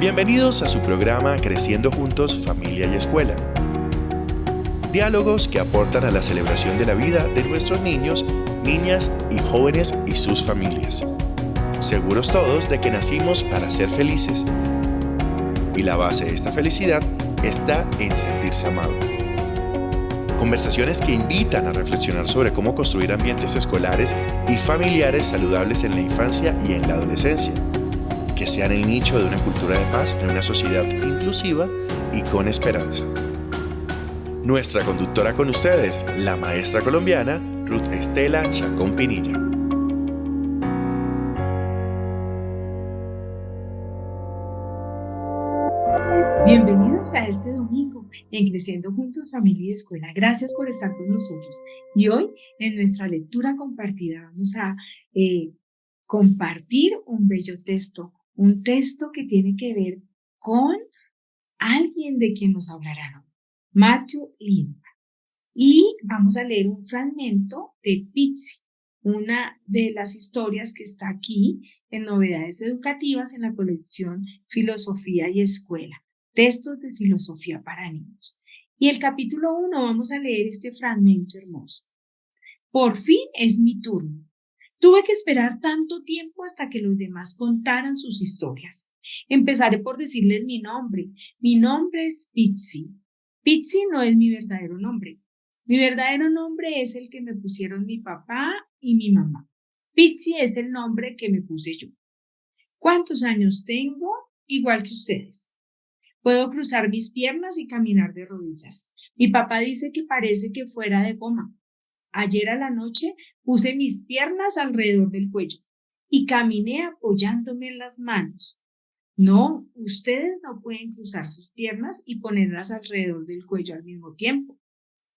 Bienvenidos a su programa Creciendo Juntos, Familia y Escuela. Diálogos que aportan a la celebración de la vida de nuestros niños, niñas y jóvenes y sus familias. Seguros todos de que nacimos para ser felices. Y la base de esta felicidad está en sentirse amado. Conversaciones que invitan a reflexionar sobre cómo construir ambientes escolares y familiares saludables en la infancia y en la adolescencia, que sean el nicho de una cultura de paz en una sociedad inclusiva y con esperanza. Nuestra conductora con ustedes, la maestra colombiana Ruth Estela Chacón Pinilla. Bienvenidos a este domingo en Creciendo Juntos, Familia y Escuela. Gracias por estar con nosotros. Y hoy, en nuestra lectura compartida, vamos a compartir un bello texto, un texto que tiene que ver con alguien de quien nos hablará, Matthew Lindman. Y vamos a leer un fragmento de Pizzi, una de las historias que está aquí en Novedades Educativas en la colección Filosofía y Escuela. Textos de filosofía para niños. Y el capítulo 1 vamos a leer este fragmento hermoso. Por fin es mi turno. Tuve que esperar tanto tiempo hasta que los demás contaran sus historias. Empezaré por decirles mi nombre. Mi nombre es Pizzi. Pizzi no es mi verdadero nombre. Mi verdadero nombre es el que me pusieron mi papá y mi mamá. Pizzi es el nombre que me puse yo. ¿Cuántos años tengo? Igual que ustedes. Puedo cruzar mis piernas y caminar de rodillas. Mi papá dice que parece que fuera de goma. Ayer a la noche puse mis piernas alrededor del cuello y caminé apoyándome en las manos. No, ustedes no pueden cruzar sus piernas y ponerlas alrededor del cuello al mismo tiempo.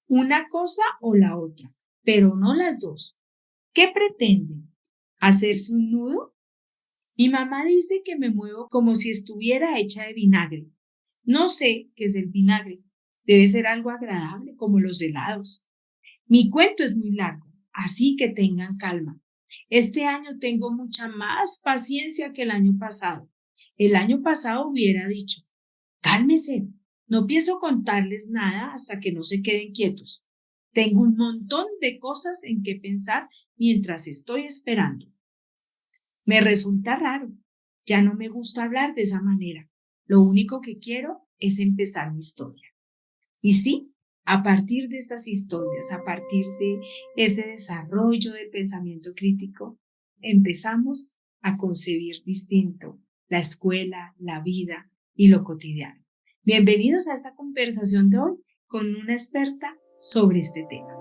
Una cosa o la otra, pero no las dos. ¿Qué pretenden? ¿Hacerse un nudo? Mi mamá dice que me muevo como si estuviera hecha de vinagre. No sé qué es el vinagre. Debe ser algo agradable, como los helados. Mi cuento es muy largo, así que tengan calma. Este año tengo mucha más paciencia que el año pasado. El año pasado hubiera dicho, cálmese, no pienso contarles nada hasta que no se queden quietos. Tengo un montón de cosas en que pensar mientras estoy esperando. Me resulta raro. Ya no me gusta hablar de esa manera. Lo único que quiero es empezar mi historia. Y sí, a partir de estas historias, a partir de ese desarrollo del pensamiento crítico, empezamos a concebir distinto la escuela, la vida y lo cotidiano. Bienvenidos a esta conversación de hoy con una experta sobre este tema.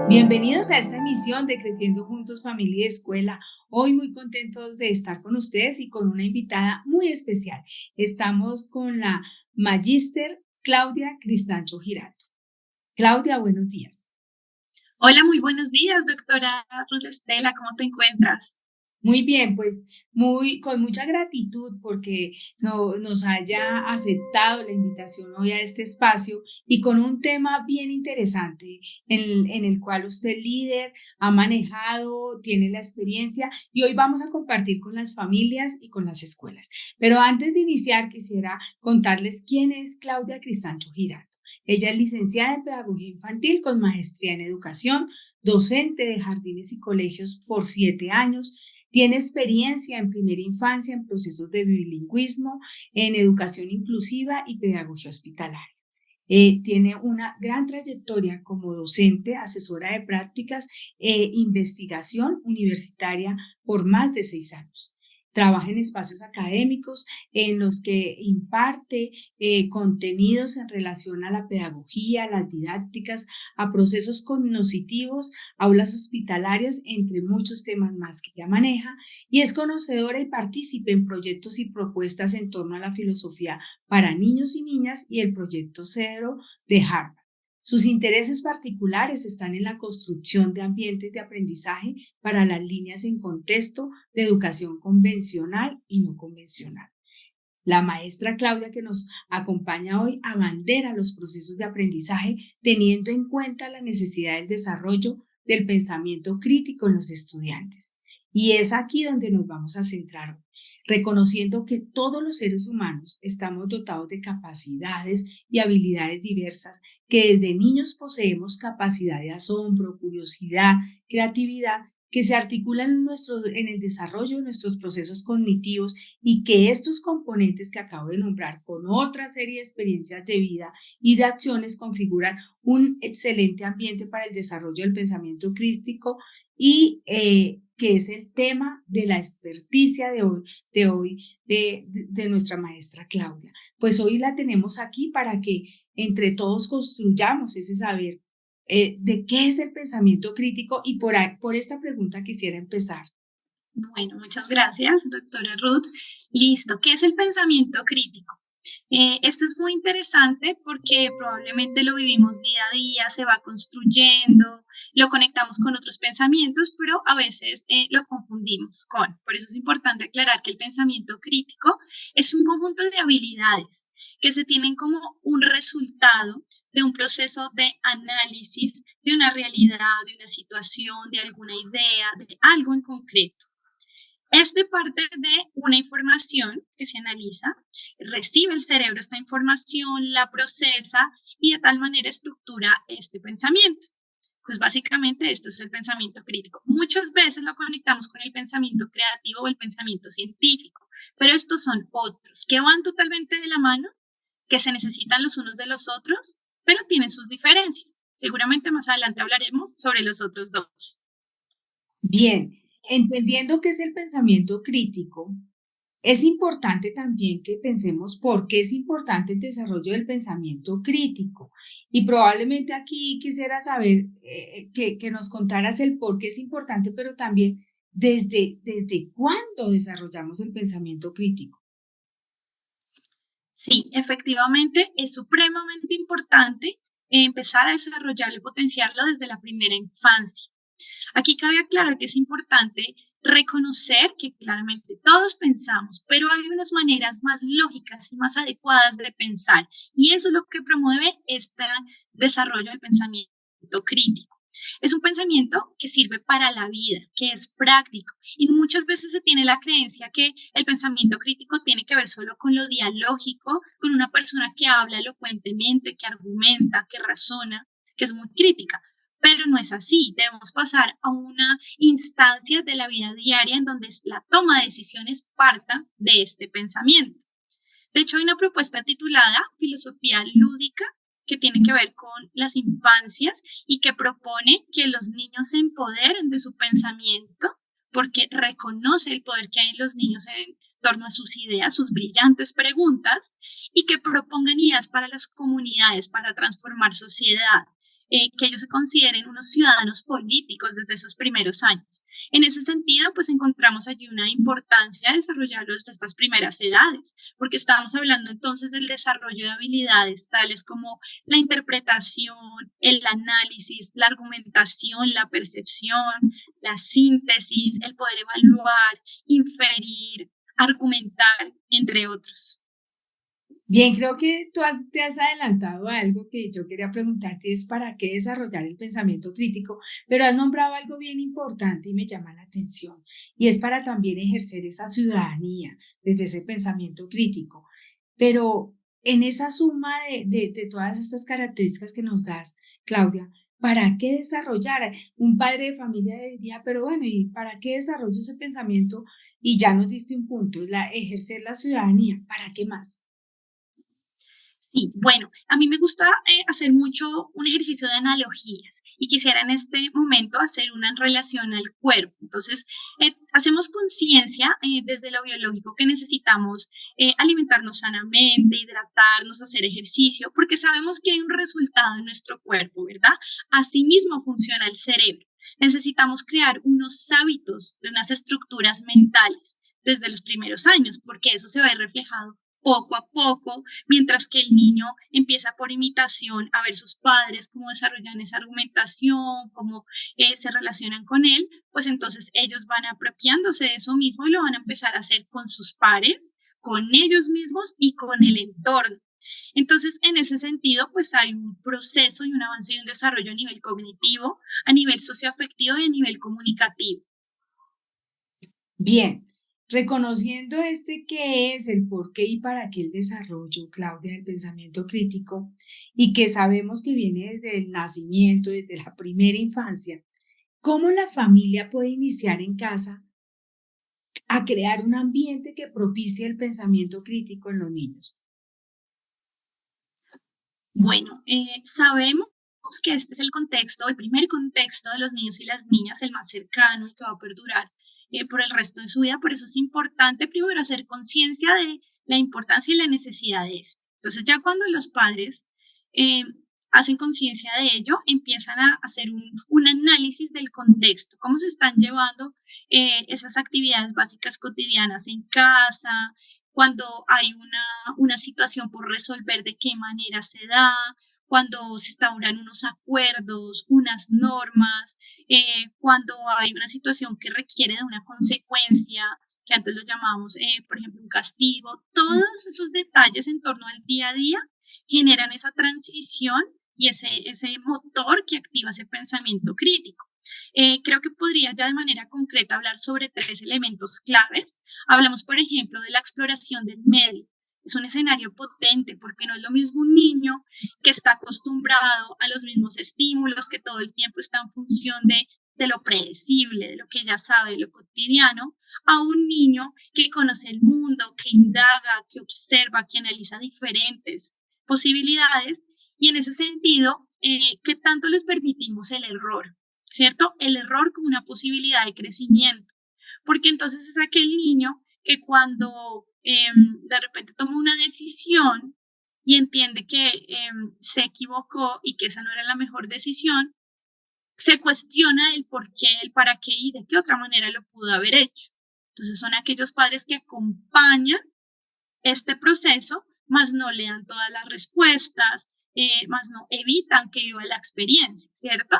Bienvenidos a esta emisión de Creciendo Juntos, Familia y Escuela. Hoy muy contentos de estar con ustedes y con una invitada muy especial. Estamos con la Magíster Claudia Cristancho Giraldo. Claudia, buenos días. Hola, muy buenos días, doctora Ruth Estela, ¿cómo te encuentras? Muy bien, pues con mucha gratitud porque nos haya aceptado la invitación hoy a este espacio y con un tema bien interesante en el cual usted líder, ha manejado, tiene la experiencia y hoy vamos a compartir con las familias y con las escuelas. Pero antes de iniciar quisiera contarles quién es Claudia Cristancho Giraldo. Ella es licenciada en Pedagogía Infantil con maestría en Educación, docente de jardines y colegios por 7 años, tiene experiencia en primera infancia en procesos de bilingüismo, en educación inclusiva y pedagogía hospitalaria. Tiene una gran trayectoria como docente, asesora de prácticas e investigación universitaria por más de 6 años. Trabaja en espacios académicos en los que imparte contenidos en relación a la pedagogía, a las didácticas, a procesos cognitivos, aulas hospitalarias, entre muchos temas más que ya maneja, y es conocedora y partícipe en proyectos y propuestas en torno a la filosofía para niños y niñas y el proyecto Cero de Harvard. Sus intereses particulares están en la construcción de ambientes de aprendizaje para las líneas en contexto de educación convencional y no convencional. La maestra Claudia, que nos acompaña hoy, abandera los procesos de aprendizaje teniendo en cuenta la necesidad del desarrollo del pensamiento crítico en los estudiantes. Y es aquí donde nos vamos a centrar hoy, reconociendo que todos los seres humanos estamos dotados de capacidades y habilidades diversas, que desde niños poseemos capacidad de asombro, curiosidad, creatividad, que se articulan en el desarrollo de nuestros procesos cognitivos y que estos componentes que acabo de nombrar con otra serie de experiencias de vida y de acciones configuran un excelente ambiente para el desarrollo del pensamiento crítico y que es el tema de la experticia de nuestra maestra Claudia. Pues hoy la tenemos aquí para que entre todos construyamos ese saber de qué es el pensamiento crítico y por esta pregunta quisiera empezar. Bueno, muchas gracias, doctora Ruth. Listo, ¿qué es el pensamiento crítico? Esto es muy interesante porque probablemente lo vivimos día a día, se va construyendo, lo conectamos con otros pensamientos, pero a veces lo confundimos con. Por eso es importante aclarar que el pensamiento crítico es un conjunto de habilidades que se tienen como un resultado de un proceso de análisis de una realidad, de una situación, de alguna idea, de algo en concreto. Este parte de una información que se analiza, recibe el cerebro esta información, la procesa y de tal manera estructura este pensamiento. Pues básicamente esto es el pensamiento crítico. Muchas veces lo conectamos con el pensamiento creativo o el pensamiento científico, pero estos son otros que van totalmente de la mano, que se necesitan los unos de los otros, pero tienen sus diferencias. Seguramente más adelante hablaremos sobre los otros dos. Bien, entendiendo qué es el pensamiento crítico, es importante también que pensemos por qué es importante el desarrollo del pensamiento crítico. Y probablemente aquí quisiera saber que nos contaras el por qué es importante, pero también desde cuándo desarrollamos el pensamiento crítico. Sí, efectivamente es supremamente importante empezar a desarrollarlo y potenciarlo desde la primera infancia. Aquí cabe aclarar que es importante reconocer que claramente todos pensamos, pero hay unas maneras más lógicas y más adecuadas de pensar, y eso es lo que promueve este desarrollo del pensamiento crítico. Es un pensamiento que sirve para la vida, que es práctico, y muchas veces se tiene la creencia que el pensamiento crítico tiene que ver solo con lo dialógico, con una persona que habla elocuentemente, que argumenta, que razona, que es muy crítica. Pero no es así, debemos pasar a una instancia de la vida diaria en donde la toma de decisiones parta de este pensamiento. De hecho, hay una propuesta titulada Filosofía Lúdica que tiene que ver con las infancias y que propone que los niños se empoderen de su pensamiento porque reconoce el poder que hay en los niños en torno a sus ideas, sus brillantes preguntas, y que propongan ideas para las comunidades, para transformar sociedad. Que ellos se consideren unos ciudadanos políticos desde esos primeros años. En ese sentido, pues encontramos allí una importancia de desarrollarlo desde estas primeras edades, porque estamos hablando entonces del desarrollo de habilidades tales como la interpretación, el análisis, la argumentación, la percepción, la síntesis, el poder evaluar, inferir, argumentar, entre otros. Bien, creo que te has adelantado a algo que yo quería preguntarte, es para qué desarrollar el pensamiento crítico, pero has nombrado algo bien importante y me llama la atención, y es para también ejercer esa ciudadanía desde ese pensamiento crítico. Pero en esa suma de todas estas características que nos das, Claudia, ¿para qué desarrollar? Un padre de familia diría, pero bueno, ¿y para qué desarrollo ese pensamiento? Y ya nos diste un punto, ejercer la ciudadanía, ¿para qué más? Sí, bueno, a mí me gusta hacer mucho un ejercicio de analogías y quisiera en este momento hacer una en relación al cuerpo. Entonces, hacemos conciencia desde lo biológico que necesitamos alimentarnos sanamente, hidratarnos, hacer ejercicio, porque sabemos que hay un resultado en nuestro cuerpo, ¿verdad? Asimismo funciona el cerebro. Necesitamos crear unos hábitos de unas estructuras mentales desde los primeros años, porque eso se ve reflejado poco a poco, mientras que el niño empieza por imitación a ver sus padres cómo desarrollan esa argumentación, cómo se relacionan con él, pues entonces ellos van apropiándose de eso mismo y lo van a empezar a hacer con sus pares, con ellos mismos y con el entorno. Entonces, en ese sentido, pues hay un proceso y un avance y un desarrollo a nivel cognitivo, a nivel socioafectivo y a nivel comunicativo. Bien, reconociendo qué es el por qué y para qué el desarrollo, Claudia, del pensamiento crítico, y que sabemos que viene desde el nacimiento, desde la primera infancia, ¿cómo la familia puede iniciar en casa a crear un ambiente que propicie el pensamiento crítico en los niños? Bueno, sabemos que este es el contexto, el primer contexto de los niños y las niñas, el más cercano, el que va a perdurar por el resto de su vida. Por eso es importante primero hacer conciencia de la importancia y la necesidad de esto. Entonces, ya cuando los padres eh, hacen conciencia de ello, empiezan a hacer un análisis del contexto, cómo se están llevando esas actividades básicas cotidianas en casa, cuando hay una situación por resolver, de qué manera se da, cuando se instauran unos acuerdos, unas normas, cuando hay una situación que requiere de una consecuencia, que antes lo llamábamos, por ejemplo, un castigo. Todos esos detalles en torno al día a día generan esa transición y ese motor que activa ese pensamiento crítico. Creo que podría ya de manera concreta hablar sobre 3 elementos claves. Hablamos, por ejemplo, de la exploración del medio. Es un escenario potente porque no es lo mismo un niño que está acostumbrado a los mismos estímulos, que todo el tiempo está en función de lo predecible, de lo que ya sabe, de lo cotidiano, a un niño que conoce el mundo, que indaga, que observa, que analiza diferentes posibilidades y en ese sentido, ¿qué tanto les permitimos el error? ¿Cierto? El error como una posibilidad de crecimiento, porque entonces es aquel niño que cuando de repente toma una decisión y entiende que se equivocó y que esa no era la mejor decisión, se cuestiona el por qué, el para qué y de qué otra manera lo pudo haber hecho. Entonces son aquellos padres que acompañan este proceso, más no le dan todas las respuestas, más no evitan que viva la experiencia, ¿cierto?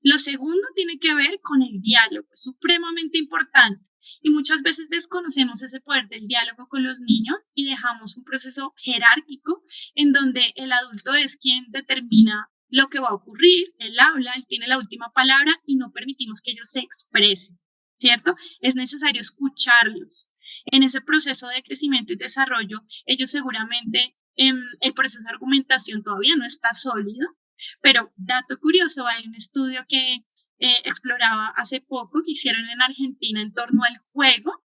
Lo segundo tiene que ver con el diálogo, es supremamente importante. Y muchas veces desconocemos ese poder del diálogo con los niños y dejamos un proceso jerárquico en donde el adulto es quien determina lo que va a ocurrir, él habla, él tiene la última palabra y no permitimos que ellos se expresen, ¿cierto? Es necesario escucharlos. En ese proceso de crecimiento y desarrollo, ellos seguramente, el proceso de argumentación todavía no está sólido, pero dato curioso, hay un estudio que exploraba hace poco, que hicieron en Argentina en torno al juego,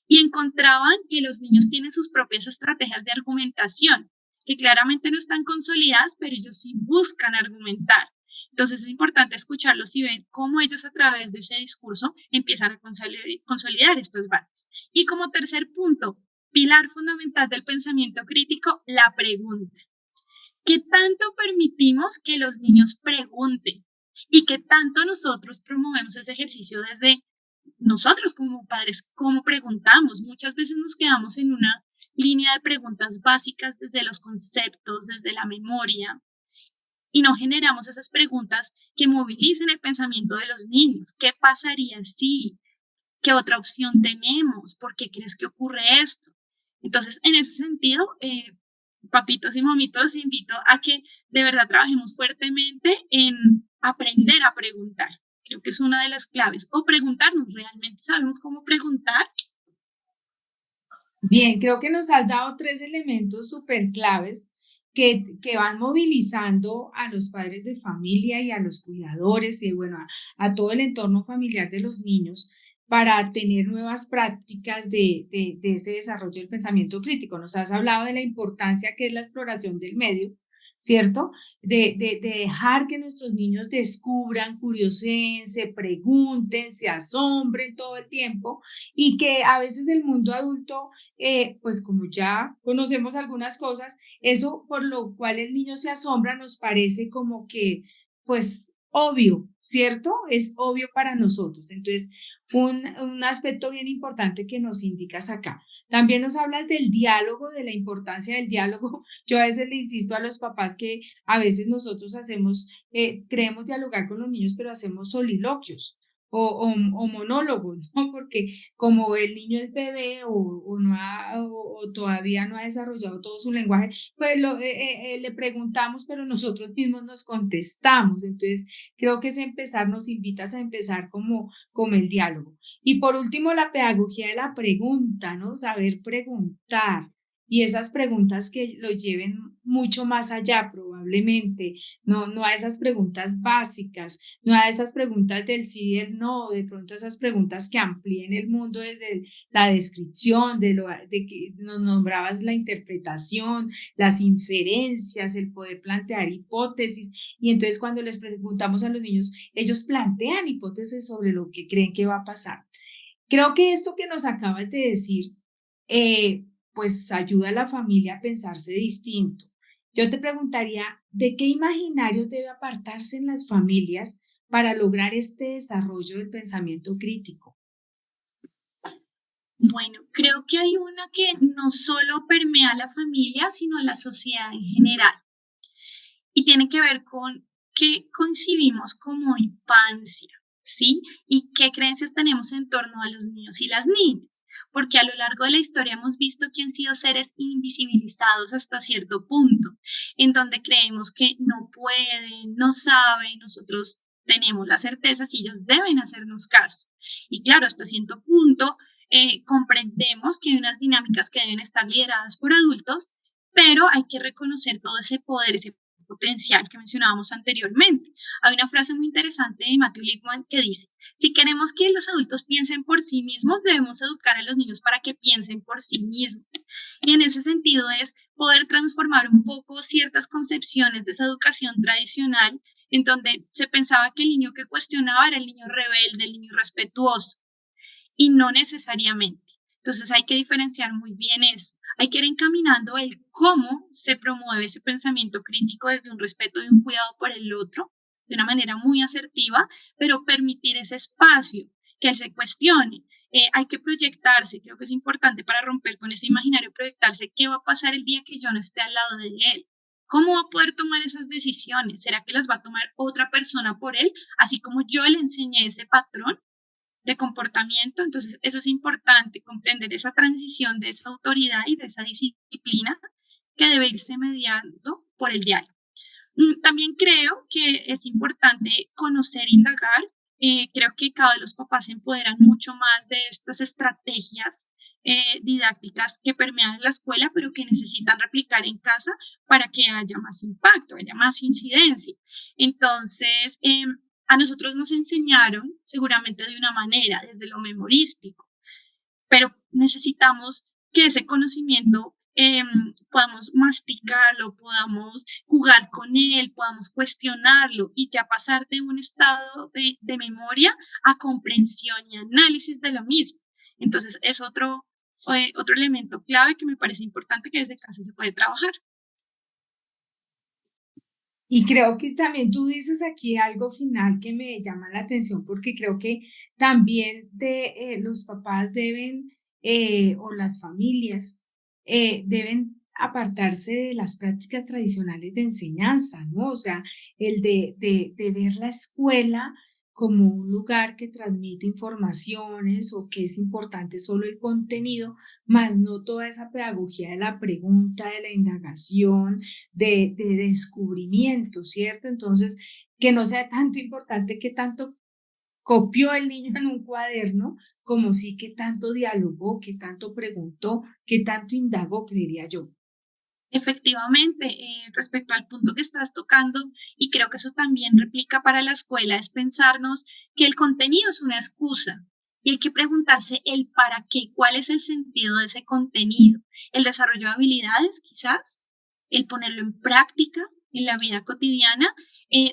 y encontraban que los niños tienen sus propias estrategias de argumentación, que claramente no están consolidadas, pero ellos sí buscan argumentar. Entonces es importante escucharlos y ver cómo ellos a través de ese discurso empiezan a consolidar estas bases. Y como tercer punto, pilar fundamental del pensamiento crítico, la pregunta. ¿Qué tanto permitimos que los niños pregunten? ¿Y qué tanto nosotros promovemos ese ejercicio desde nosotros como padres? ¿Cómo preguntamos? Muchas veces nos quedamos en una línea de preguntas básicas desde los conceptos, desde la memoria, y no generamos esas preguntas que movilicen el pensamiento de los niños. ¿Qué pasaría si? ¿Qué otra opción tenemos? ¿Por qué crees que ocurre esto? Entonces, en ese sentido, papitos y mamitos, los invito a que de verdad trabajemos fuertemente en aprender a preguntar. Creo que es una de las claves. O preguntarnos, ¿realmente sabemos cómo preguntar? Bien, creo que nos has dado 3 elementos súper claves que van movilizando a los padres de familia y a los cuidadores y bueno, a todo el entorno familiar de los niños para tener nuevas prácticas de ese desarrollo del pensamiento crítico. Nos has hablado de la importancia que es la exploración del medio, ¿cierto? De dejar que nuestros niños descubran, curioseen, se pregunten, se asombren todo el tiempo y que a veces el mundo adulto, pues como ya conocemos algunas cosas, eso por lo cual el niño se asombra nos parece como que, pues, obvio, ¿cierto? Es obvio para nosotros. Entonces, un aspecto bien importante que nos indicas acá. También nos hablas del diálogo, de la importancia del diálogo. Yo a veces le insisto a los papás que a veces nosotros hacemos, creemos dialogar con los niños, pero hacemos soliloquios o monólogos, ¿no? Porque como el niño es bebé o no o todavía no ha desarrollado todo su lenguaje, pues le preguntamos, pero nosotros mismos nos contestamos. Entonces, creo que es empezar, nos invitas a empezar como el diálogo. Y por último, la pedagogía de la pregunta, ¿no? Saber preguntar. Y esas preguntas que los lleven mucho más allá, probablemente, no a esas preguntas básicas, no a esas preguntas del sí y del no, de pronto esas preguntas que amplíen el mundo desde la descripción, de que nos nombrabas la interpretación, las inferencias, el poder plantear hipótesis. Y entonces cuando les preguntamos a los niños, ellos plantean hipótesis sobre lo que creen que va a pasar. Creo que esto que nos acabas de decir, pues ayuda a la familia a pensarse distinto. Yo te preguntaría, ¿de qué imaginarios debe apartarse en las familias para lograr este desarrollo del pensamiento crítico? Bueno, creo que hay una que no solo permea a la familia, sino a la sociedad en general. Y tiene que ver con qué concibimos como infancia, ¿sí? Y qué creencias tenemos en torno a los niños y las niñas. Porque a lo largo de la historia hemos visto que han sido seres invisibilizados hasta cierto punto, en donde creemos que no pueden, no saben, nosotros tenemos las certezas y ellos deben hacernos caso. Y claro, hasta cierto punto comprendemos que hay unas dinámicas que deben estar lideradas por adultos, pero hay que reconocer todo ese poder, ese potencial que mencionábamos anteriormente. Hay una frase muy interesante de Matthew Lipman que dice, si queremos que los adultos piensen por sí mismos, debemos educar a los niños para que piensen por sí mismos. Y en ese sentido es poder transformar un poco ciertas concepciones de esa educación tradicional en donde se pensaba que el niño que cuestionaba era el niño rebelde, el niño respetuoso, y no necesariamente. Entonces hay que diferenciar muy bien eso. Hay que ir encaminando el cómo se promueve ese pensamiento crítico desde un respeto y un cuidado por el otro, de una manera muy asertiva, pero permitir ese espacio, que él se cuestione. Hay que proyectarse, creo que es importante para romper con ese imaginario, proyectarse qué va a pasar el día que yo no esté al lado de él. ¿Cómo va a poder tomar esas decisiones? ¿Será que las va a tomar otra persona por él, así como yo le enseñé ese patrón de comportamiento? Entonces, eso es importante, comprender esa transición de esa autoridad y de esa disciplina que debe irse mediando por el diálogo. También creo que es importante conocer e indagar. Creo que cada vez los papás se empoderan mucho más de estas estrategias didácticas que permean en la escuela, pero que necesitan replicar en casa para que haya más impacto, haya más incidencia. Entonces, a nosotros nos enseñaron seguramente de una manera, desde lo memorístico, pero necesitamos que ese conocimiento podamos masticarlo, podamos jugar con él, podamos cuestionarlo y ya pasar de un estado de memoria a comprensión y análisis de lo mismo. Entonces es otro elemento clave que me parece importante que desde casa se puede trabajar. Y creo que también tú dices aquí algo final que me llama la atención porque creo que también los papás deben o las familias deben apartarse de las prácticas tradicionales de enseñanza, ¿no? O sea, el de ver la escuela como un lugar que transmite informaciones o que es importante solo el contenido, más no toda esa pedagogía de la pregunta, de la indagación, de descubrimiento, ¿cierto? Entonces, que no sea tanto importante que tanto copió el niño en un cuaderno, como sí que tanto dialogó, que tanto preguntó, que tanto indagó, creería yo. Efectivamente, respecto al punto que estás tocando, y creo que eso también replica para la escuela, es pensarnos que el contenido es una excusa, Y hay que preguntarse el para qué, cuál es el sentido de ese contenido. El desarrollo de habilidades, quizás, el ponerlo en práctica en la vida cotidiana.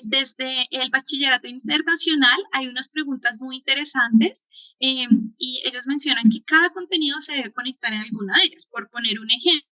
Desde el bachillerato internacional hay unas preguntas muy interesantes y ellos mencionan que cada contenido se debe conectar en alguna de ellas. Por poner un ejemplo,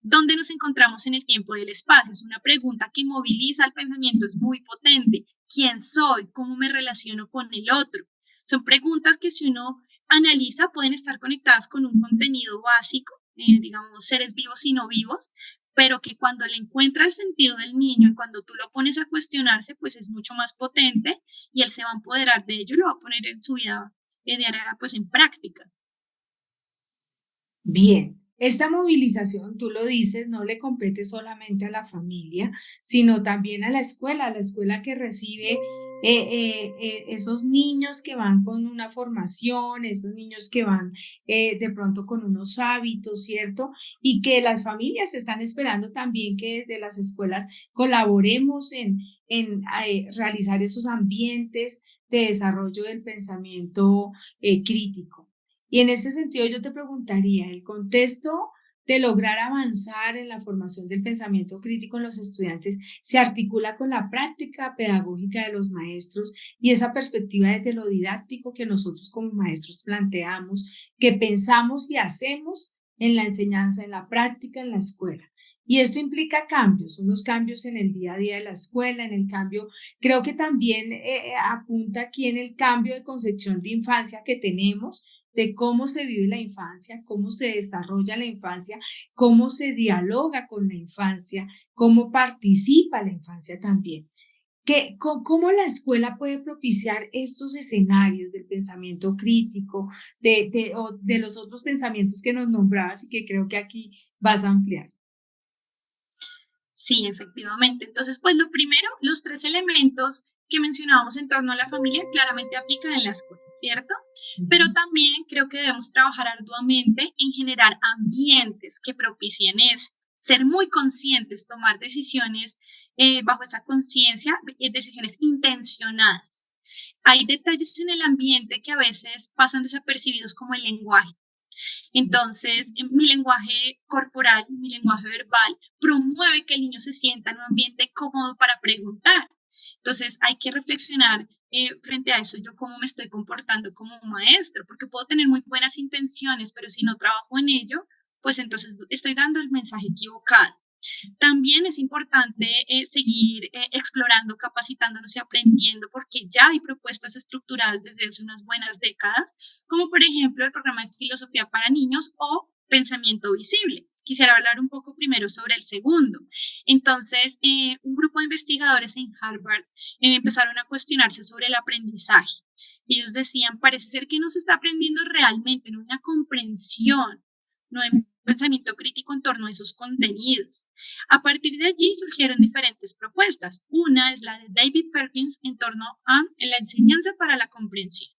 ¿dónde nos encontramos en el tiempo y el espacio? Es una pregunta que moviliza el pensamiento, es muy potente. ¿Quién soy? ¿Cómo me relaciono con el otro? Son preguntas que si uno analiza pueden estar conectadas con un contenido básico, digamos seres vivos y no vivos, pero que cuando le encuentra el sentido del niño y cuando tú lo pones a cuestionarse, pues es mucho más potente y él se va a empoderar de ello y lo va a poner en su vida diaria pues en práctica. Bien, esta movilización, tú lo dices, no le compete solamente a la familia, sino también a la escuela que recibe esos niños que van con una formación, esos niños que van de pronto con unos hábitos, ¿cierto? Y que las familias están esperando también que desde las escuelas colaboremos en realizar esos ambientes de desarrollo del pensamiento crítico. Y en este sentido yo te preguntaría, ¿el contexto de lograr avanzar en la formación del pensamiento crítico en los estudiantes se articula con la práctica pedagógica de los maestros y esa perspectiva desde lo didáctico que nosotros como maestros planteamos, que pensamos y hacemos en la enseñanza, en la práctica, en la escuela? Y esto implica cambios, unos cambios en el día a día de la escuela, en el cambio, creo que también apunta aquí en el cambio de concepción de infancia que tenemos, de cómo se vive la infancia, cómo se desarrolla la infancia, cómo se dialoga con la infancia, cómo participa la infancia también. ¿Cómo la escuela puede propiciar estos escenarios del pensamiento crítico, o de los otros pensamientos que nos nombrabas y que creo que aquí vas a ampliar? Sí, efectivamente. Entonces, pues lo primero, los tres elementos que mencionábamos en torno a la familia claramente aplican en la escuela, ¿cierto? Pero también creo que debemos trabajar arduamente en generar ambientes que propicien esto, ser muy conscientes, tomar decisiones bajo esa conciencia, decisiones intencionadas. Hay detalles en el ambiente que a veces pasan desapercibidos como el lenguaje. Entonces, mi lenguaje corporal, mi lenguaje verbal, promueve que el niño se sienta en un ambiente cómodo para preguntar. Entonces, hay que reflexionar frente a eso, yo cómo me estoy comportando como un maestro, porque puedo tener muy buenas intenciones, pero si no trabajo en ello, pues entonces estoy dando el mensaje equivocado. También es importante seguir explorando, capacitándonos y aprendiendo, porque ya hay propuestas estructurales desde hace unas buenas décadas, como por ejemplo el programa de filosofía para niños o pensamiento visible. Quisiera hablar un poco primero sobre el segundo. Entonces, un grupo de investigadores en Harvard empezaron a cuestionarse sobre el aprendizaje. Ellos decían, parece ser que no se está aprendiendo realmente, no hay una comprensión, no hay un pensamiento crítico en torno a esos contenidos. A partir de allí surgieron diferentes propuestas. Una es la de David Perkins en torno a la enseñanza para la comprensión.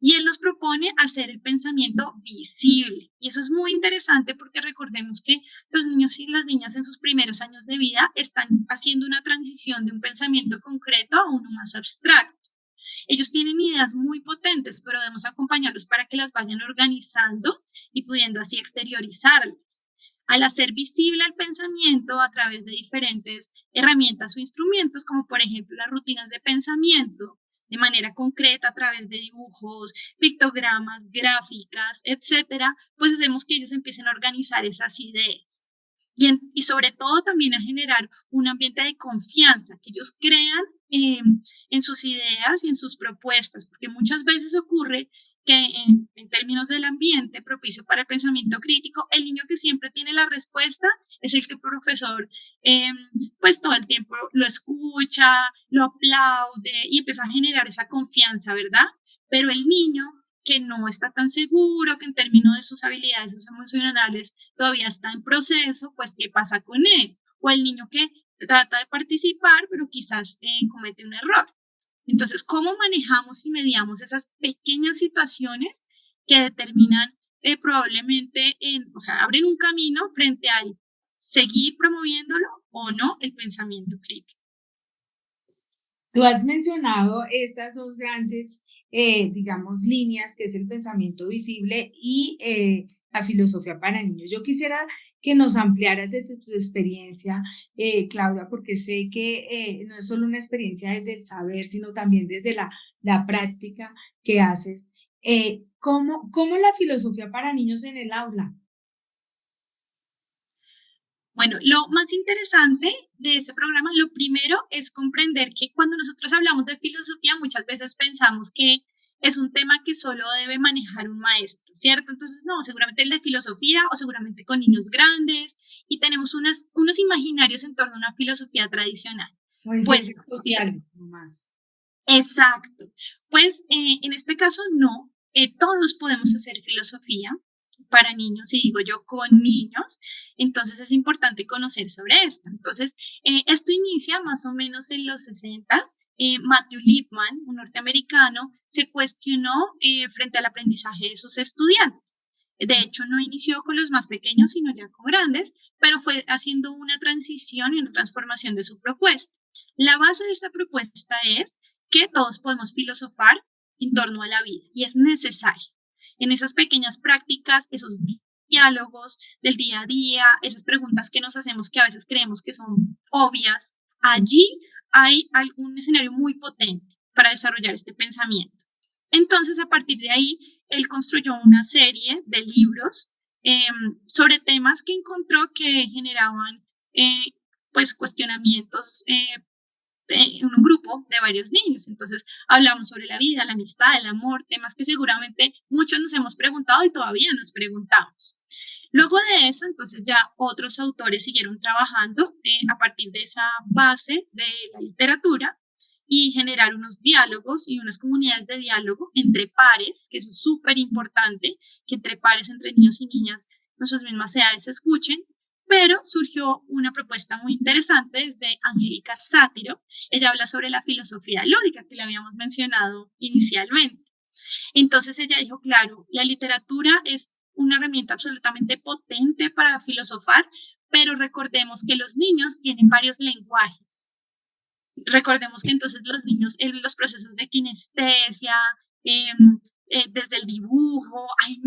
Y él nos propone hacer el pensamiento visible. Y eso es muy interesante porque recordemos que los niños y las niñas en sus primeros años de vida están haciendo una transición de un pensamiento concreto a uno más abstracto. Ellos tienen ideas muy potentes, pero debemos acompañarlos para que las vayan organizando y pudiendo así exteriorizarlas. Al hacer visible el pensamiento a través de diferentes herramientas o instrumentos, como por ejemplo las rutinas de pensamiento, de manera concreta a través de dibujos, pictogramas, gráficas, etcétera, pues hacemos que ellos empiecen a organizar esas ideas. Y sobre todo también a generar un ambiente de confianza, que ellos crean en sus ideas y en sus propuestas, porque muchas veces ocurre que en términos del ambiente propicio para el pensamiento crítico, el niño que siempre tiene la respuesta es el que el profesor pues todo el tiempo lo escucha, lo aplaude y empieza a generar esa confianza, ¿verdad? Pero el niño que no está tan seguro, que en términos de sus habilidades emocionales todavía está en proceso, pues ¿qué pasa con él? O el niño que trata de participar, pero quizás comete un error. Entonces, ¿cómo manejamos y mediamos esas pequeñas situaciones que determinan probablemente, o sea, abren un camino frente a seguir promoviéndolo o no el pensamiento crítico? Tú has mencionado estas dos grandes digamos, líneas, que es el pensamiento visible y la filosofía para niños. Yo quisiera que nos ampliaras desde tu experiencia, Claudia, porque sé que no es solo una experiencia desde el saber, sino también desde la práctica que haces. ¿Cómo la filosofía para niños en el aula? Bueno, lo más interesante de este programa, lo primero es comprender que cuando nosotros hablamos de filosofía, muchas veces pensamos que es un tema que solo debe manejar un maestro, ¿cierto? Entonces, no, seguramente el de filosofía o seguramente con niños grandes y tenemos unos imaginarios en torno a una filosofía tradicional. O en Pues, ciencias sociales, nomás. exacto. Pues en este caso no, todos podemos hacer filosofía para niños, y digo yo con niños, entonces es importante conocer sobre esto. Entonces, esto inicia más o menos en los 60. Matthew Lipman, un norteamericano, se cuestionó frente al aprendizaje de sus estudiantes. De hecho, no inició con los más pequeños, sino ya con grandes, pero fue haciendo una transición y una transformación de su propuesta. La base de esta propuesta es que todos podemos filosofar en torno a la vida y es necesario. En esas pequeñas prácticas, esos diálogos del día a día, esas preguntas que nos hacemos que a veces creemos que son obvias, allí hay un escenario muy potente para desarrollar este pensamiento. Entonces, a partir de ahí, él construyó una serie de libros sobre temas que encontró que generaban pues cuestionamientos en un grupo de varios niños. Entonces, hablamos sobre la vida, la amistad, el amor, temas que seguramente muchos nos hemos preguntado y todavía nos preguntamos. Luego de eso, entonces ya otros autores siguieron trabajando a partir de esa base de la literatura y generar unos diálogos y unas comunidades de diálogo entre pares, que eso es súper importante, que entre pares, entre niños y niñas, nuestras mismas edades se escuchen, pero surgió una propuesta muy interesante desde Angélica Sátiro. Ella habla sobre la filosofía lúdica que le habíamos mencionado inicialmente. Entonces ella dijo, claro, la literatura es una herramienta absolutamente potente para filosofar, pero recordemos que los niños tienen varios lenguajes. Recordemos que entonces los niños, en los procesos de kinestesia, desde el dibujo,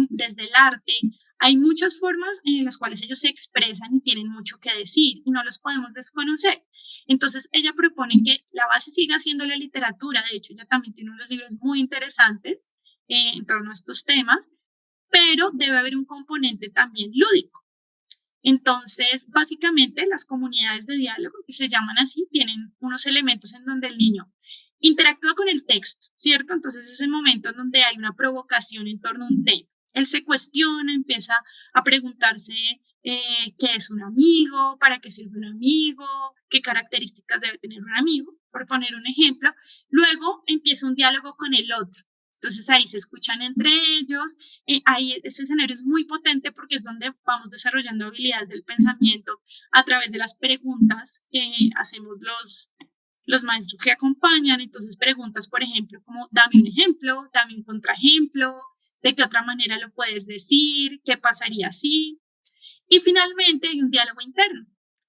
desde el arte, hay muchas formas en las cuales ellos se expresan y tienen mucho que decir y no los podemos desconocer. Entonces ella propone que la base siga siendo la literatura. De hecho, ella también tiene unos libros muy interesantes en torno a estos temas, pero debe haber un componente también lúdico. Entonces, básicamente, las comunidades de diálogo, que se llaman así, tienen unos elementos en donde el niño interactúa con el texto, ¿cierto? Entonces, es el momento en donde hay una provocación en torno a un tema. Él se cuestiona, empieza a preguntarse qué es un amigo, para qué sirve un amigo, qué características debe tener un amigo, por poner un ejemplo. Luego empieza un diálogo con el otro. Entonces ahí se escuchan entre ellos, ahí ese escenario es muy potente porque es donde vamos desarrollando habilidades del pensamiento a través de las preguntas que hacemos los maestros que acompañan. Entonces preguntas, por ejemplo, como dame un ejemplo, dame un contraejemplo, de qué otra manera lo puedes decir, qué pasaría si. Y finalmente hay un diálogo interno.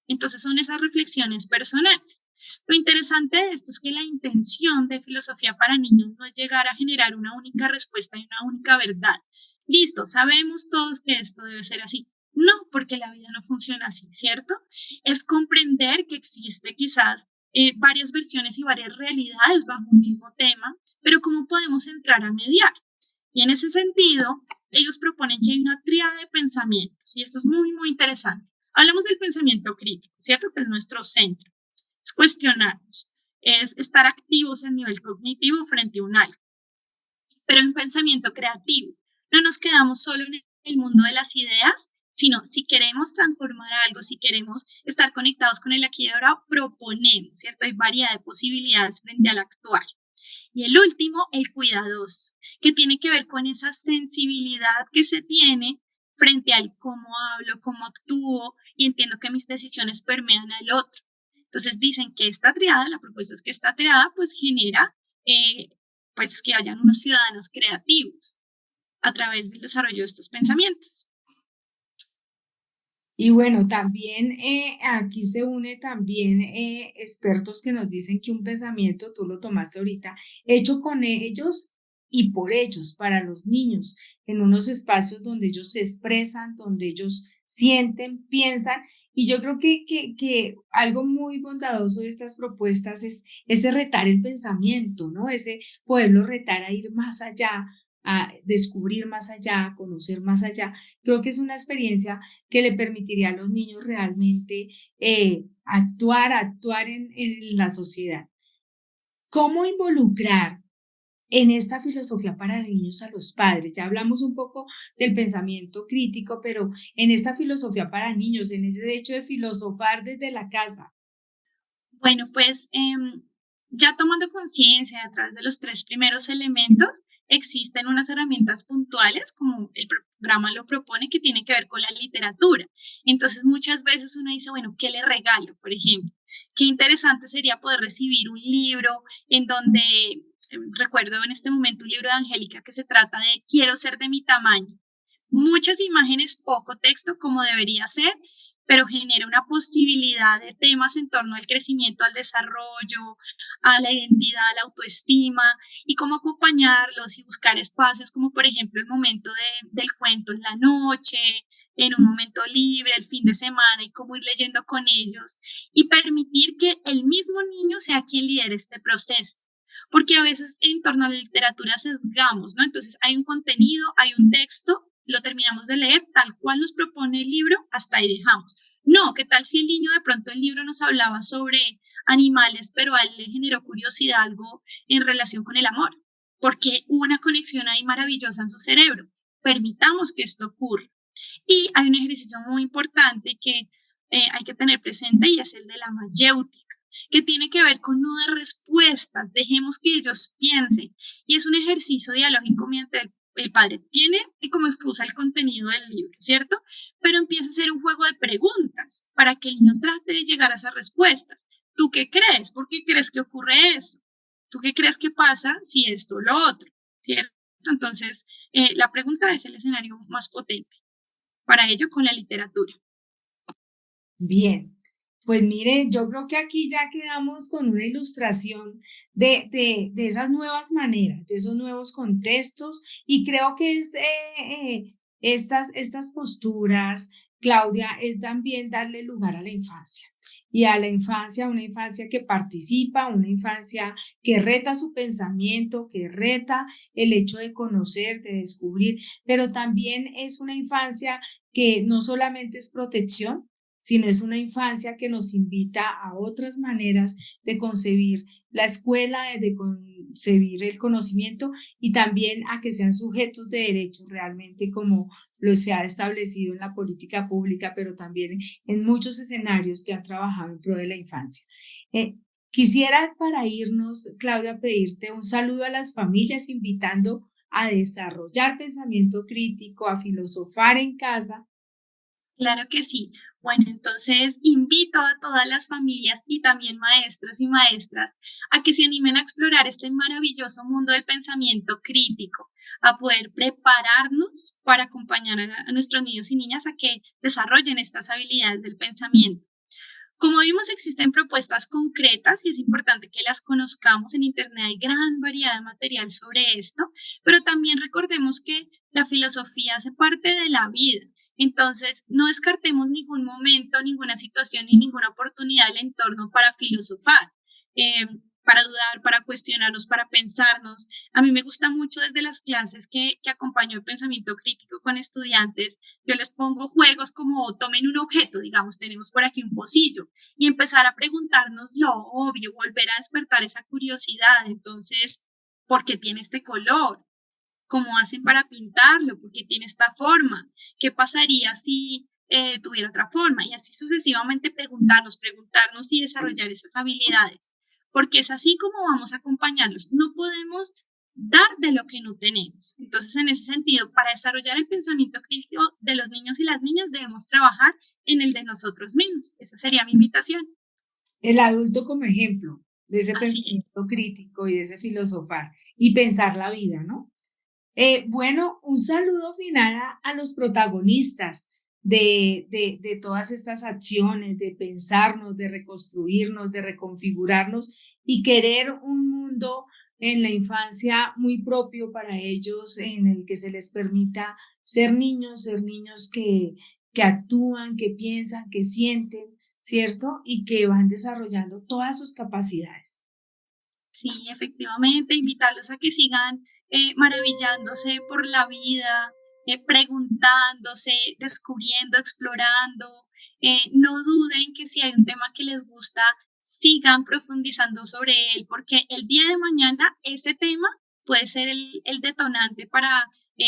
Entonces son esas reflexiones personales. Lo interesante de esto es que la intención de filosofía para niños no es llegar a generar una única respuesta y una única verdad. Listo, sabemos todos que esto debe ser así. No, porque la vida no funciona así, ¿cierto? Es comprender que existe quizás varias versiones y varias realidades bajo un mismo tema, pero cómo podemos entrar a mediar. Y en ese sentido, ellos proponen que hay una tríada de pensamientos, y esto es muy, muy interesante. Hablamos del pensamiento crítico, ¿cierto? Que es nuestro centro. Es cuestionarnos, es estar activos a nivel cognitivo frente a un algo, pero en pensamiento creativo. No nos quedamos solo en el mundo de las ideas, sino si queremos transformar algo, si queremos estar conectados con el aquí y ahora, proponemos, ¿cierto? Hay variedad de posibilidades frente al actuar. Y el último, el cuidadoso, que tiene que ver con esa sensibilidad que se tiene frente al cómo hablo, cómo actúo y entiendo que mis decisiones permean al otro. Entonces dicen que esta triada, la propuesta es que esta triada pues genera pues que hayan unos ciudadanos creativos a través del desarrollo de estos pensamientos. Y bueno, también aquí se une también expertos que nos dicen que un pensamiento, tú lo tomaste ahorita, hecho con ellos y por ellos, para los niños, en unos espacios donde ellos se expresan, donde ellos sienten, piensan. Y yo creo que algo muy bondadoso de estas propuestas es ese retar el pensamiento, ¿no? Ese poderlo retar a ir más allá, a descubrir más allá, a conocer más allá. Creo que es una experiencia que le permitiría a los niños realmente actuar en la sociedad. ¿Cómo involucrar en esta filosofía para niños a los padres? Ya hablamos un poco del pensamiento crítico, pero en esta filosofía para niños, en ese hecho de filosofar desde la casa. Bueno, pues ya tomando conciencia a través de los tres primeros elementos, existen unas herramientas puntuales, como el programa lo propone, que tiene que ver con la literatura. Entonces, muchas veces uno dice, bueno, ¿qué le regalo? Por ejemplo, qué interesante sería poder recibir un libro en donde, recuerdo en este momento un libro de Angélica que se trata de Quiero ser de mi tamaño. Muchas imágenes, poco texto, como debería ser, pero genera una posibilidad de temas en torno al crecimiento, al desarrollo, a la identidad, a la autoestima y cómo acompañarlos y buscar espacios como por ejemplo el momento del cuento en la noche, en un momento libre, el fin de semana y cómo ir leyendo con ellos y permitir que el mismo niño sea quien lidere este proceso. Porque a veces en torno a la literatura sesgamos, ¿no? Entonces hay un contenido, hay un texto, lo terminamos de leer tal cual nos propone el libro, hasta ahí dejamos. No, ¿qué tal si el niño de pronto el libro nos hablaba sobre animales, pero a él le generó curiosidad algo en relación con el amor? Porque hubo una conexión ahí maravillosa en su cerebro. Permitamos que esto ocurra. Y hay un ejercicio muy importante que hay que tener presente y es el de la mayéutica, que tiene que ver con no dar respuestas, dejemos que ellos piensen. Y es un ejercicio dialógico mientras el padre tiene como excusa el contenido del libro, ¿cierto? Pero empieza a ser un juego de preguntas para que el niño trate de llegar a esas respuestas. ¿Tú qué crees? ¿Por qué crees que ocurre eso? ¿Tú qué crees que pasa si esto o lo otro? ¿Cierto? Entonces, la pregunta es el escenario más potente. Para ello, con la literatura. Bien, pues mire, yo creo que aquí ya quedamos con una ilustración de esas nuevas maneras, de esos nuevos contextos, y creo que estas posturas, Claudia, es también darle lugar a la infancia. Y a la infancia, una infancia que participa, una infancia que reta su pensamiento, que reta el hecho de conocer, de descubrir, pero también es una infancia que no solamente es protección, sino es una infancia que nos invita a otras maneras de concebir la escuela, de concebir el conocimiento y también a que sean sujetos de derechos realmente como lo se ha establecido en la política pública, pero también en muchos escenarios que han trabajado en pro de la infancia. Quisiera para irnos, Claudia, pedirte un saludo a las familias, invitando a desarrollar pensamiento crítico, a filosofar en casa. Claro que sí. Bueno, entonces invito a todas las familias y también maestros y maestras a que se animen a explorar este maravilloso mundo del pensamiento crítico, a poder prepararnos para acompañar a nuestros niños y niñas a que desarrollen estas habilidades del pensamiento. Como vimos, existen propuestas concretas y es importante que las conozcamos. En Internet hay gran variedad de material sobre esto, pero también recordemos que la filosofía hace parte de la vida. Entonces, no descartemos ningún momento, ninguna situación ni ninguna oportunidad del entorno para filosofar, para dudar, para cuestionarnos, para pensarnos. A mí me gusta mucho desde las clases que acompaño el pensamiento crítico con estudiantes. Yo les pongo juegos como tomen un objeto, digamos, tenemos por aquí un pocillo, y empezar a preguntarnos lo obvio, volver a despertar esa curiosidad. Entonces, ¿por qué tiene este color? ¿Cómo hacen para pintarlo? ¿Por qué tiene esta forma? ¿Qué pasaría si tuviera otra forma? Y así sucesivamente preguntarnos y desarrollar esas habilidades. Porque es así como vamos a acompañarlos. No podemos dar de lo que no tenemos. Entonces, en ese sentido, para desarrollar el pensamiento crítico de los niños y las niñas, debemos trabajar en el de nosotros mismos. Esa sería mi invitación. El adulto como ejemplo de ese Así es. pensamiento crítico y de ese filosofar y pensar la vida, ¿no? Bueno, un saludo final a los protagonistas de todas estas acciones, de pensarnos, de reconstruirnos, de reconfigurarnos y querer un mundo en la infancia muy propio para ellos, en el que se les permita ser niños que actúan, que piensan, que sienten, ¿cierto? Y que van desarrollando todas sus capacidades. Sí, efectivamente, invitarlos a que sigan maravillándose por la vida, preguntándose, descubriendo, explorando. No duden que si hay un tema que les gusta, sigan profundizando sobre él, porque el día de mañana ese tema puede ser el detonante para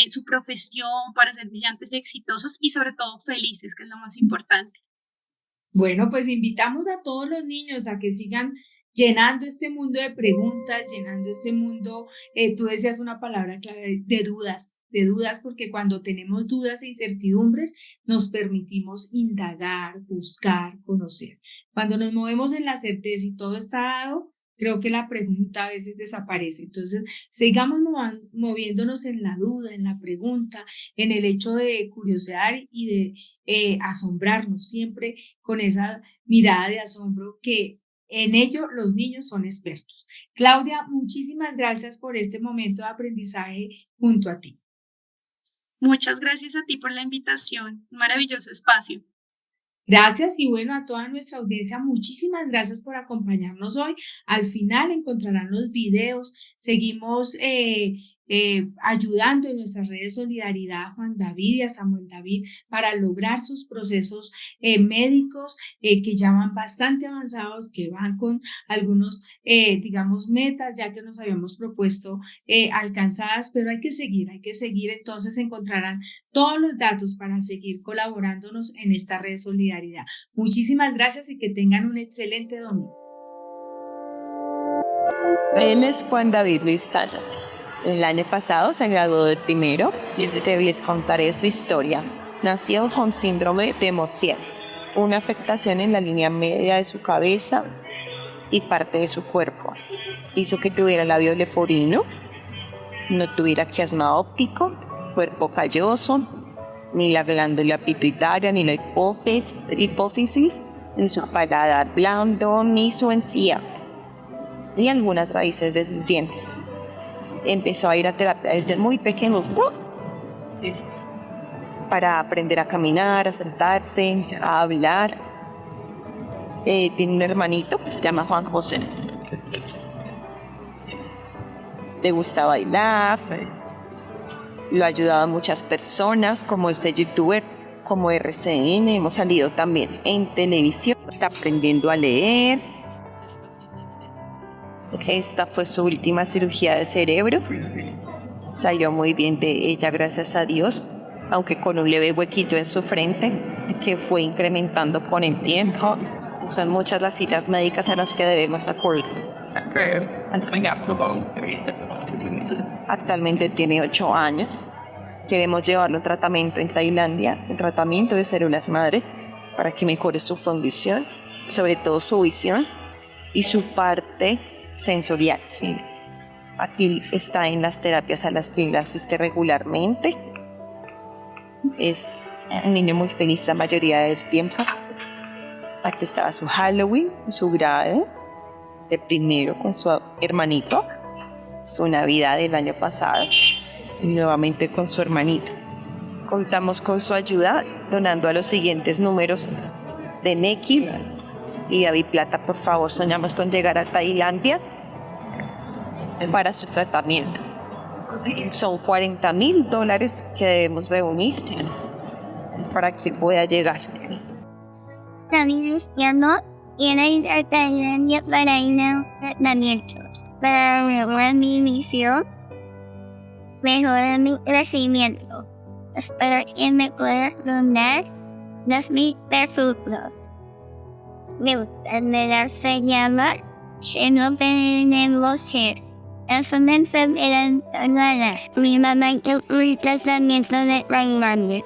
su profesión, para ser brillantes y exitosos y sobre todo felices, que es lo más importante. Bueno, pues invitamos a todos los niños a que sigan llenando este mundo de preguntas, llenando este mundo, tú decías una palabra clave, de dudas, porque cuando tenemos dudas e incertidumbres, nos permitimos indagar, buscar, conocer. Cuando nos movemos en la certeza y todo está dado, creo que la pregunta a veces desaparece. Entonces, sigamos moviéndonos en la duda, en la pregunta, en el hecho de curiosear y de asombrarnos siempre con esa mirada de asombro que en ello los niños son expertos. Claudia, muchísimas gracias por este momento de aprendizaje junto a ti. Muchas gracias a ti por la invitación. Un maravilloso espacio. Gracias y bueno, a toda nuestra audiencia, muchísimas gracias por acompañarnos hoy. Al final encontrarán los videos, seguimos ayudando en nuestras redes de solidaridad a Juan David y a Samuel David para lograr sus procesos médicos que ya van bastante avanzados, que van con algunos, digamos, metas ya que nos habíamos propuesto alcanzadas, pero hay que seguir, entonces encontrarán todos los datos para seguir colaborándonos en esta red de solidaridad. Muchísimas gracias y que tengan un excelente domingo. Él es Juan David Luis Talla. El año pasado se graduó del primero y les contaré su historia. Nació con síndrome de Mosier, una afectación en la línea media de su cabeza y parte de su cuerpo. Hizo que tuviera labio leporino, no tuviera quiasma óptico, cuerpo calloso, ni la glándula pituitaria, ni la hipófisis, ni su paladar blando, ni su encía, y algunas raíces de sus dientes. Empezó a ir a terapia desde muy pequeño para aprender a caminar, a sentarse, a hablar. Tiene un hermanito que se llama Juan José. Le gusta bailar, lo ha ayudado a muchas personas, como este youtuber, como RCN, hemos salido también en televisión, está aprendiendo a leer. Esta fue su última cirugía de cerebro, salió muy bien de ella, gracias a Dios, aunque con un leve huequito en su frente, que fue incrementando con el tiempo. Son muchas las citas médicas a las que debemos acudir. Actualmente tiene 8 años. Queremos llevarlo a un tratamiento en Tailandia, un tratamiento de células madre, para que mejore su condición, sobre todo su visión y su parte sensorial. Sí. Aquí está en las terapias a las que él asiste regularmente. Es un niño muy feliz la mayoría del tiempo. Aquí estaba su Halloween, su grado de primero con su hermanito, su Navidad del año pasado y nuevamente con su hermanito. Contamos con su ayuda donando a los siguientes números de Neki y David Plata. Por favor, soñamos con llegar a Tailandia para su tratamiento. Son $40,000 que debemos reunir para que pueda llegar. También ir a Tailandia para ir a tratamiento, para mejorar mi visión, mejorar mi crecimiento. Espero que me puedas donar $2,000. Me gustaría se llama no tenemos que. Es una enfermedad rara. Mi mamá hizo un tratamiento de Tailandia.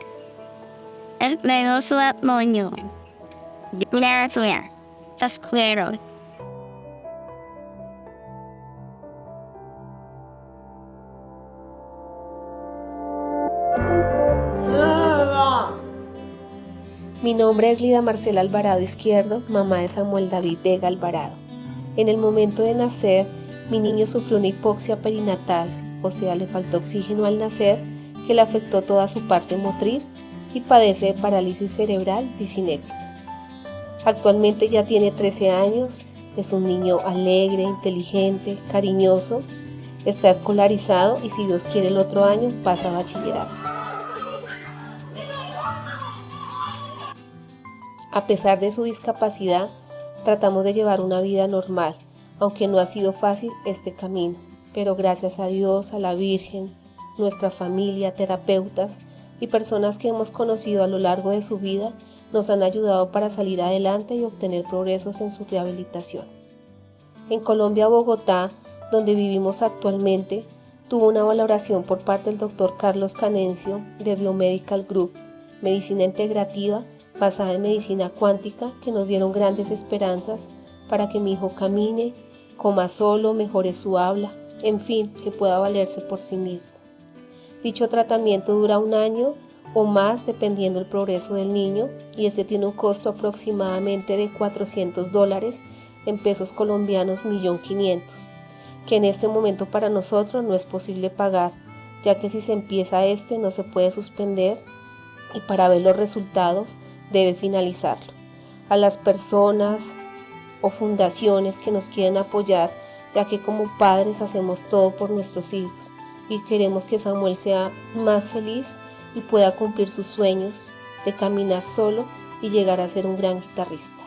Espero su apoyo. Gracias. Espero. Mi nombre es Lida Marcela Alvarado Izquierdo, mamá de Samuel David Vega Alvarado. En el momento de nacer, Mi niño sufrió una hipoxia perinatal, o sea, le faltó oxígeno al nacer, que le afectó toda su parte motriz y padece de parálisis cerebral disinética. Actualmente ya tiene 13 años, es un niño alegre, inteligente, cariñoso, está escolarizado y si Dios quiere el otro año pasa a bachillerato. A pesar de su discapacidad, tratamos de llevar una vida normal, aunque no ha sido fácil este camino, pero gracias a Dios, a la Virgen, nuestra familia, terapeutas y personas que hemos conocido a lo largo de su vida, nos han ayudado para salir adelante y obtener progresos en su rehabilitación. En Colombia, Bogotá, donde vivimos actualmente, tuvo una valoración por parte del Dr. Carlos Canencio de Biomedical Group, medicina integrativa basada en medicina cuántica, que nos dieron grandes esperanzas para que mi hijo camine, coma solo, mejore su habla, en fin, que pueda valerse por sí mismo. Dicho tratamiento dura 1 año o más dependiendo del progreso del niño y este tiene un costo aproximadamente de $400 en pesos colombianos 1.500.000, que en este momento para nosotros no es posible pagar, ya que si se empieza no se puede suspender y para ver los resultados debe finalizarlo. A las personas o fundaciones que nos quieren apoyar, ya que como padres hacemos todo por nuestros hijos y queremos que Samuel sea más feliz y pueda cumplir sus sueños de caminar solo y llegar a ser un gran guitarrista.